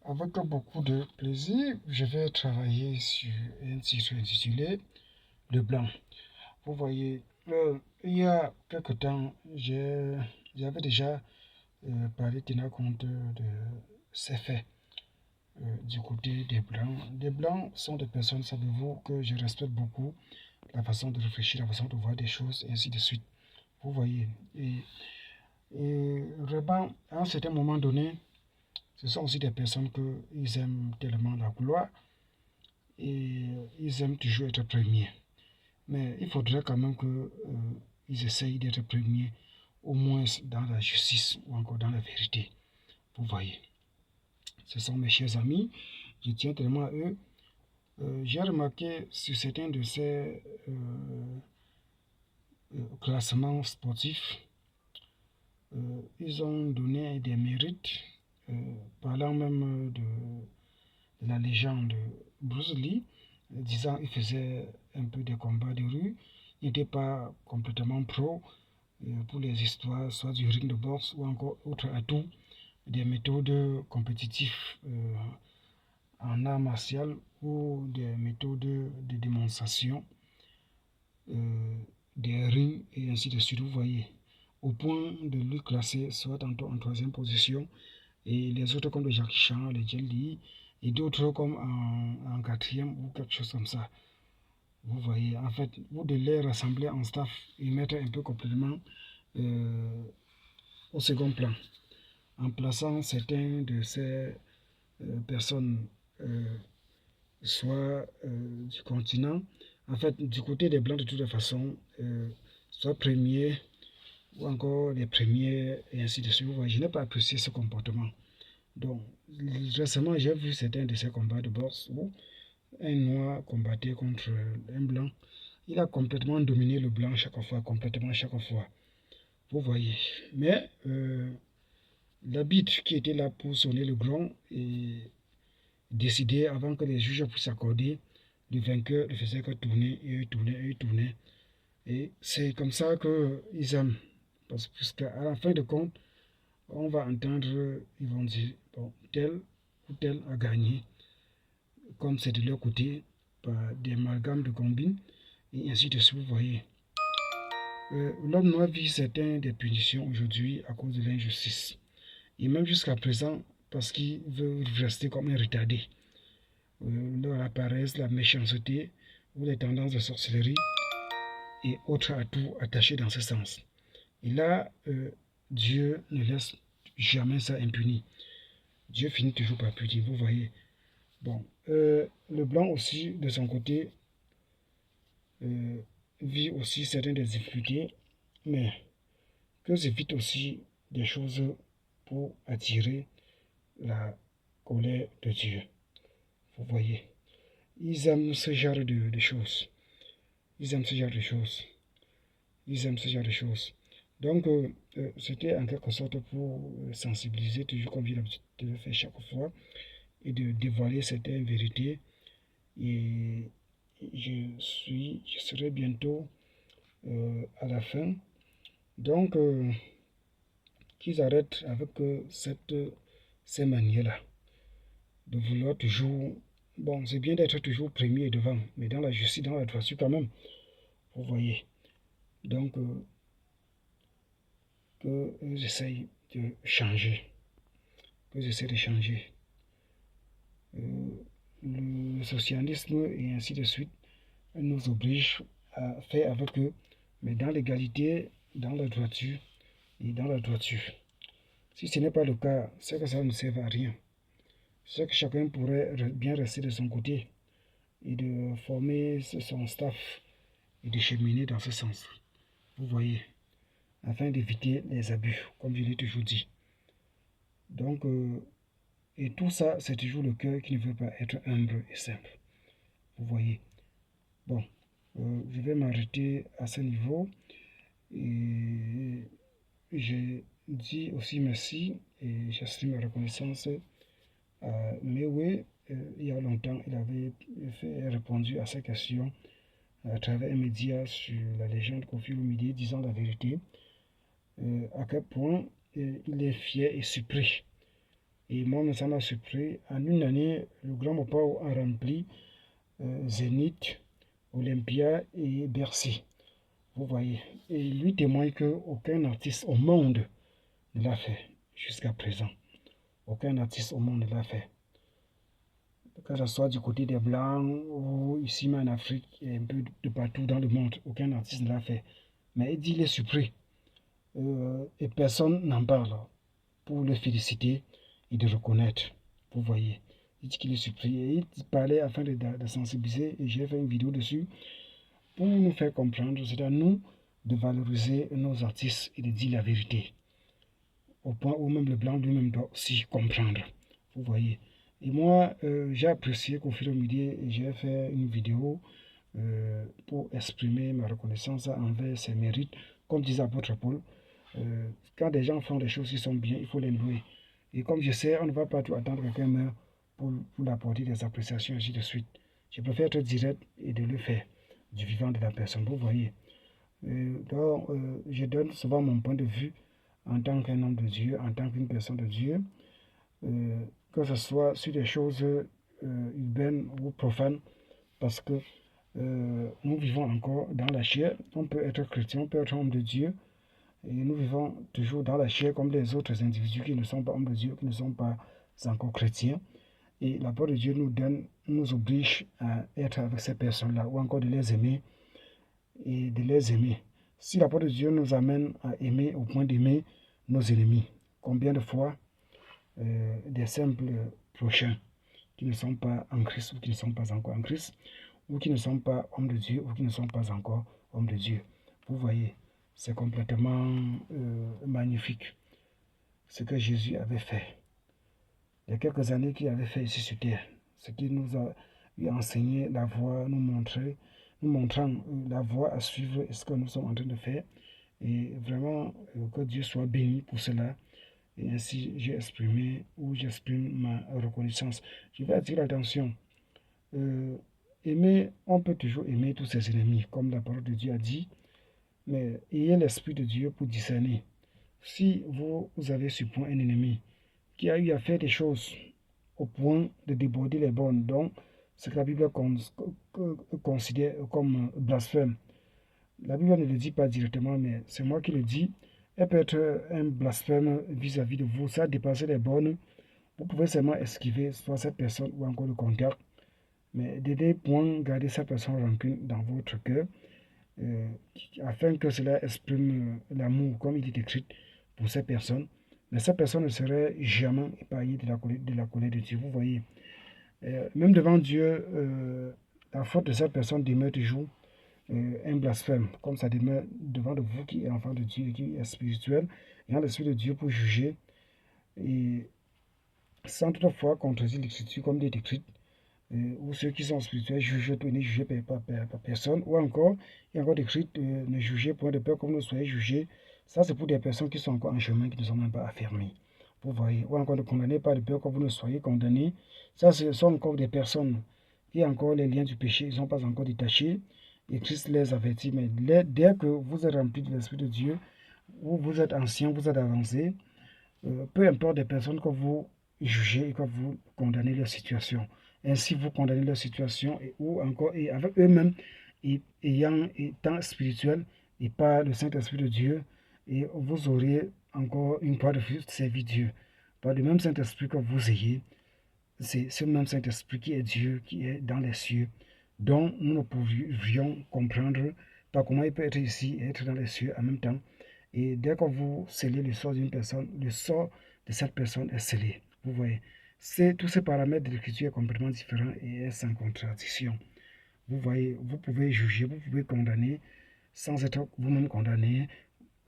Avec beaucoup de plaisir, je vais travailler sur un titre intitulé Le Blanc. Vous voyez, il y a quelque temps, j'avais déjà parlé, tenant compte de ces faits du côté des Blancs. Les Blancs sont des personnes, savez-vous, que je respecte beaucoup, la façon de réfléchir, la façon de voir des choses, et ainsi de suite. Vous voyez, et vraiment, à un certain moment donné, ce sont aussi des personnes qu'ils aiment tellement la gloire et ils aiment toujours être premiers. Mais il faudrait quand même qu'ils essayent d'être premiers, au moins dans la justice ou encore dans la vérité. Vous voyez, ce sont mes chers amis, je tiens tellement à eux. J'ai remarqué sur certains de ces classements sportifs, ils ont donné des mérites, parlant même de la légende Bruce Lee, disant qu'il faisait un peu des combats de rue. Il n'était pas complètement pro pour les histoires, soit du ring de boxe ou encore autre atout, des méthodes compétitives en art martial ou des méthodes de démonstration, des rings et ainsi de suite, vous voyez. Au point de lui classer soit tantôt en troisième position et les autres comme le Jackie Chan, le Jet Li et d'autres comme en quatrième ou quelque chose comme ça. Vous voyez, en fait, vous de les rassembler en staff et mettre un peu complètement au second plan, en plaçant certains de ces personnes, soit du continent, en fait, du côté des Blancs de toute façon, soit premiers ou encore les premiers et ainsi de suite. Vous voyez, je n'ai pas apprécié ce comportement. Donc, récemment, j'ai vu certains de ces combats de boxe où un noir combattait contre un blanc. Il a complètement dominé le blanc chaque fois, complètement chaque fois. Vous voyez. Mais l'arbitre qui était là pour sonner le gong et décider avant que les juges puissent s'accorder, le vainqueur ne faisait que tourner et tourner et tourner. Et c'est comme ça qu'ils aiment. Parce qu'à la fin de compte, on va entendre, ils vont dire, bon, tel ou tel a gagné, comme c'est de leur côté, par des amalgames de combines, et ainsi de suite, vous voyez. L'homme noir vit certaines des punitions aujourd'hui à cause de l'injustice. Et même jusqu'à présent, parce qu'il veut rester comme un retardé. La paresse, la méchanceté ou les tendances de sorcellerie et autres atouts attachés dans ce sens. Et là, Dieu ne laisse jamais ça impuni. Dieu finit toujours par punir, vous voyez. Bon, le blanc aussi, de son côté, vit aussi certaines des difficultés, mais que évite aussi des choses pour attirer la colère de Dieu. Vous voyez, ils aiment ce genre de choses. Ils aiment ce genre de choses. Ils aiment ce genre de choses. Donc, c'était en quelque sorte pour sensibiliser, toujours comme j'ai l'habitude de le faire chaque fois, et de dévoiler certaines vérités. Et je serai bientôt à la fin. Donc, qu'ils arrêtent avec ces manières-là, de vouloir toujours... Bon, c'est bien d'être toujours premier et devant, mais dans la justice, dans la droiture quand même, vous voyez. Donc, qu'ils essayent de changer, qu'ils essaient de changer. Le socialisme et ainsi de suite nous oblige à faire avec eux, mais dans l'égalité, dans la droiture et dans la droiture. Si ce n'est pas le cas, c'est que ça ne sert à rien. C'est que chacun pourrait bien rester de son côté et de former son staff et de cheminer dans ce sens. Vous voyez, afin d'éviter les abus, comme je l'ai toujours dit. Donc, et tout ça, c'est toujours le cœur qui ne veut pas être humble et simple. Vous voyez. Bon, je vais m'arrêter à ce niveau. Et je dis aussi merci et j'assume ma reconnaissance à Mewe. Il y a longtemps, il avait répondu à ces questions à travers un média sur la légende Kofi Olomide, disant la vérité, à quel point il est fier et surpris Et moi, ça m'a surpris. En une année, le Grand Mopao a rempli Zénith, Olympia et Bercy. Vous voyez. Et il lui témoigne qu'aucun artiste au monde ne l'a fait jusqu'à présent. Aucun artiste au monde ne l'a fait. Que ce soit du côté des Blancs ou ici même en Afrique et un peu de partout dans le monde, aucun artiste ne l'a fait. Mais il dit qu'il est surpris. Et personne n'en parle pour le féliciter et de reconnaître. Vous voyez. Il dit qu'il est surpris. Et il parlait afin de sensibiliser. Et j'ai fait une vidéo dessus pour nous faire comprendre. C'est à nous de valoriser nos artistes et de dire la vérité. Au point où même le blanc lui-même doit aussi comprendre. Vous voyez. Et moi, j'ai apprécié qu'au fil du midi, j'ai fait une vidéo pour exprimer ma reconnaissance envers ses mérites. Comme disait apôtre Paul, quand des gens font des choses qui sont bien, il faut les louer. Et comme je sais, on ne va pas tout attendre que quelqu'un meure pour apporter des appréciations, ainsi de suite. Je préfère être direct et de le faire du vivant de la personne. Vous voyez. Donc, je donne souvent mon point de vue en tant qu'un homme de Dieu, en tant qu'une personne de Dieu, que ce soit sur des choses urbaines ou profanes, parce que nous vivons encore dans la chair. On peut être chrétien, on peut être homme de Dieu, et nous vivons toujours dans la chair comme les autres individus qui ne sont pas hommes de Dieu, qui ne sont pas encore chrétiens. Et la parole de Dieu nous oblige à être avec ces personnes-là, ou encore de les aimer et de les aimer. Si la parole de Dieu nous amène à aimer au point d'aimer nos ennemis, combien de fois des simples prochains qui ne sont pas en Christ ou qui ne sont pas encore en Christ, ou qui ne sont pas hommes de Dieu ou qui ne sont pas encore hommes de Dieu. Vous voyez, c'est complètement magnifique ce que Jésus avait fait. Il y a quelques années qu'il avait fait ici sur terre, ce qu'il nous a enseigné la voie, nous montrant la voie à suivre et ce que nous sommes en train de faire. Et vraiment, que Dieu soit béni pour cela. Et ainsi, j'exprime ma reconnaissance. Je vais attirer l'attention. Aimer, on peut toujours aimer tous ses ennemis, comme la parole de Dieu a dit, mais ayez l'Esprit de Dieu pour discerner. Si vous avez sur point un ennemi qui a eu à faire des choses au point de déborder les bornes, donc ce que la Bible considère comme blasphème, la Bible ne le dit pas directement, mais c'est moi qui le dis. Elle peut être un blasphème vis-à-vis de vous. Ça a dépassé les bornes. Vous pouvez seulement esquiver soit cette personne ou encore le contact. Mais de point garder cette personne rancune dans votre cœur, afin que cela exprime l'amour, comme il est écrit, pour cette personne. Mais cette personne ne serait jamais épargnée de la colère de Dieu. Vous voyez. Même devant Dieu, la faute de cette personne demeure toujours un blasphème, comme ça demeure devant de vous qui est enfant de Dieu, qui est spirituel, ayant l'esprit de Dieu pour juger, et sans toutefois contredire l'écriture comme il est écrit, ou ceux qui sont spirituels jugent tout et ne jugez par personne, ou encore, il y a encore écrit, ne jugez point de peur comme vous soyez jugés. Ça, c'est pour des personnes qui sont encore en chemin, qui ne sont même pas affirmées. Vous voyez, ou encore ne condamnez pas de peur comme vous ne soyez condamnés. Ça, ce sont encore des personnes qui ont encore les liens du péché, ils ne sont pas encore détachés. Et Christ les avertit, mais dès que vous êtes rempli de l'Esprit de Dieu, ou vous êtes ancien, vous êtes avancé, peu importe des personnes que vous jugez et que vous condamnez leur situation. Ainsi, vous condamnez leur situation ou encore et avec eux-mêmes, étant spirituels et par le Saint-Esprit de Dieu, et vous aurez encore une fois de plus servi Dieu. Par le même Saint-Esprit que vous ayez, c'est ce même Saint-Esprit qui est Dieu, qui est dans les cieux, dont nous ne pouvions comprendre pas comment il peut être ici et être dans les cieux en même temps. Et dès que vous scellez le sort d'une personne, le sort de cette personne est scellé. Vous voyez, tous ces paramètres de l'écriture sont complètement différents et est sans contradiction. Vous voyez, vous pouvez juger, vous pouvez condamner sans être vous-même condamné.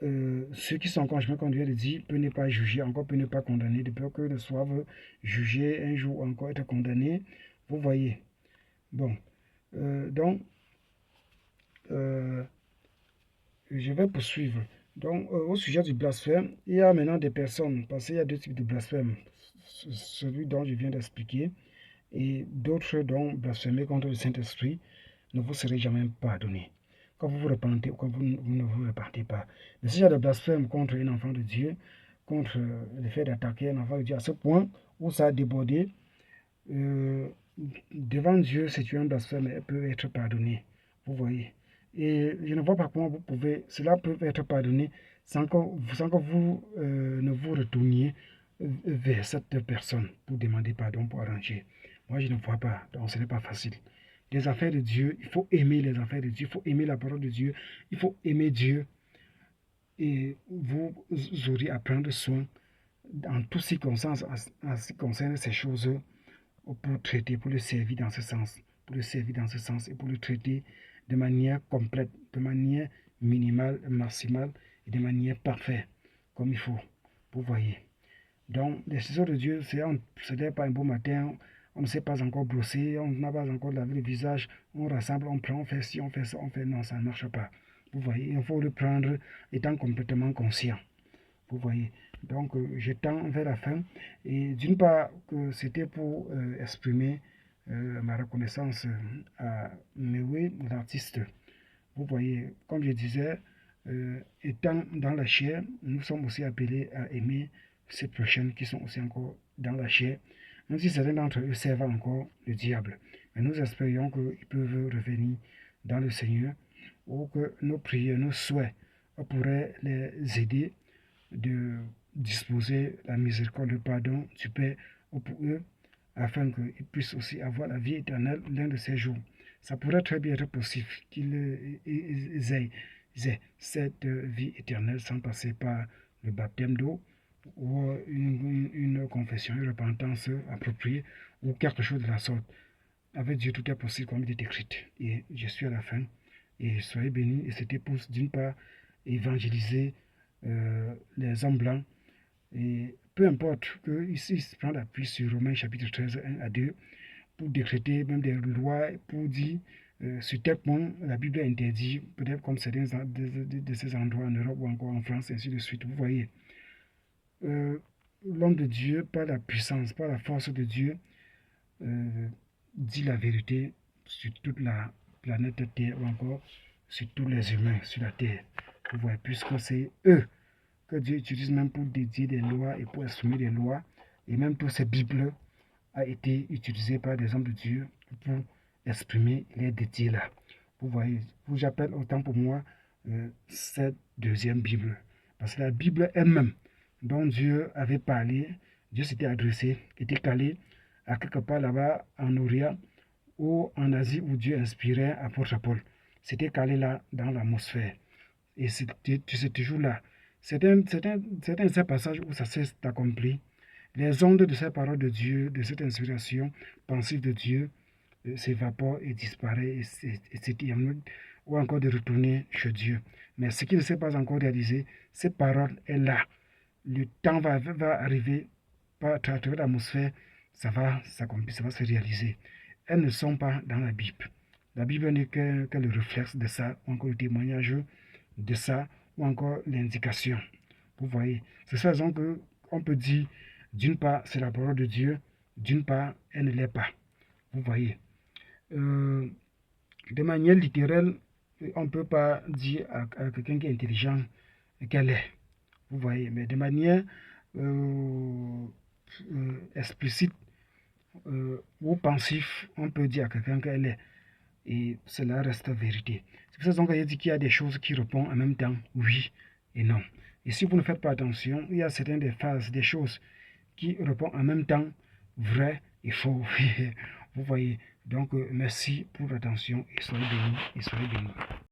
Ceux qui sont encore en chemin, comme Dieu le dit, peut ne pas juger, encore peut ne pas condamner, de peur que ne soient jugés un jour ou encore être condamnés. Vous voyez. Bon, donc, je vais poursuivre. Donc, au sujet du blasphème, il y a maintenant des personnes, parce qu'il y a deux types de blasphème. Celui dont je viens d'expliquer, et d'autres dont blasphémer contre le Saint-Esprit ne vous serez jamais pardonné. Quand vous vous repentez ou quand vous ne vous repentez pas. Mais s'il y a des blasphèmes contre un enfant de Dieu, contre le fait d'attaquer un enfant de Dieu à ce point où ça a débordé. Devant Dieu, si tu es un blasphème, elle peut être pardonnée. Vous voyez. Et je ne vois pas comment cela peut être pardonné sans que vous ne vous retourniez vers cette personne pour demander pardon, pour arranger. Moi, je ne vois pas. Donc, ce n'est pas facile. Les affaires de Dieu, il faut aimer les affaires de Dieu, il faut aimer la parole de Dieu, il faut aimer Dieu. Et vous aurez à prendre soin en toutes circonstances en ce qui concerne ces choses pour traiter, pour le servir dans ce sens, et pour le traiter de manière complète, de manière minimale, maximale et de manière parfaite, comme il faut. Vous voyez. Donc, les choses de Dieu, ce n'est pas un beau matin, on ne sait pas encore brosser, on n'a pas encore lavé le visage, on rassemble, on prend, on fait ci, on fait ça, on fait non, ça ne marche pas. Vous voyez, il faut le prendre étant complètement conscient. Vous voyez. Donc, je tends vers la fin. Et d'une part, que c'était pour exprimer ma reconnaissance à Mewe, l'artiste. Vous voyez, comme je disais, étant dans la chair, nous sommes aussi appelés à aimer ces prochaines qui sont aussi encore dans la chair, même si certains d'entre eux servent encore le diable. Mais nous espérions qu'ils peuvent revenir dans le Seigneur ou que nos prières, nos souhaits pourraient les aider de disposer la miséricorde, le pardon du Père pour eux, afin qu'ils puissent aussi avoir la vie éternelle l'un de ces jours. Ça pourrait très bien être possible qu'ils aient cette vie éternelle sans passer par le baptême d'eau ou une confession, une repentance appropriée ou quelque chose de la sorte. Avec Dieu, tout est possible comme il est écrit. Et je suis à la fin. Et soyez bénis. Et c'était pour, d'une part, évangéliser les hommes blancs. Et peu importe qu'ici, il se prend l'appui sur Romains chapitre 13, 1 à 2, pour décréter même des lois, pour dire sur tel point, la Bible interdit, peut-être comme certains de ces endroits en Europe ou encore en France, ainsi de suite. Vous voyez, l'homme de Dieu, par la puissance, par la force de Dieu, dit la vérité sur toute la planète Terre ou encore sur tous les humains sur la Terre. Vous voyez, puisque c'est eux que Dieu utilise même pour dédier des lois et pour exprimer des lois. Et même toutes ces Bibles a été utilisées par des hommes de Dieu pour exprimer les dédiés là. Vous voyez, j'appelle autant pour moi cette deuxième Bible. Parce que la Bible elle-même, dont Dieu avait parlé, Dieu s'était adressé, était calé à quelque part là-bas en Orient ou en Asie où Dieu inspirait apôtre Paul. C'était calé là dans l'atmosphère. Et c'est toujours là. Certains de ces passages où ça s'est accompli, les ondes de ces paroles de Dieu, de cette inspiration pensive de Dieu, s'évaporent et disparaissent, ou encore de retourner chez Dieu. Mais ce qui ne s'est pas encore réalisé, cette parole est là. Le temps va arriver, à travers l'atmosphère, ça va s'accomplir, ça va se réaliser. Elles ne sont pas dans la Bible. La Bible n'est que le réflexe de ça, ou encore le témoignage de ça, ou encore l'indication. Vous voyez, c'est ça raison qu'on peut dire, d'une part, c'est la parole de Dieu, d'une part, elle ne l'est pas. Vous voyez. De manière littérale, on ne peut pas dire à quelqu'un qui est intelligent qu'elle est. Vous voyez, mais de manière explicite ou pensif, on peut dire à quelqu'un qu'elle est. Et cela reste vérité. C'est pour ça qu'il dit qu'il y a des choses qui répondent en même temps oui et non. Et si vous ne faites pas attention, il y a certaines des phases, des choses qui répondent en même temps vrai et faux. Vous voyez. Donc, merci pour l'attention et soyez bénis et soyez bénis.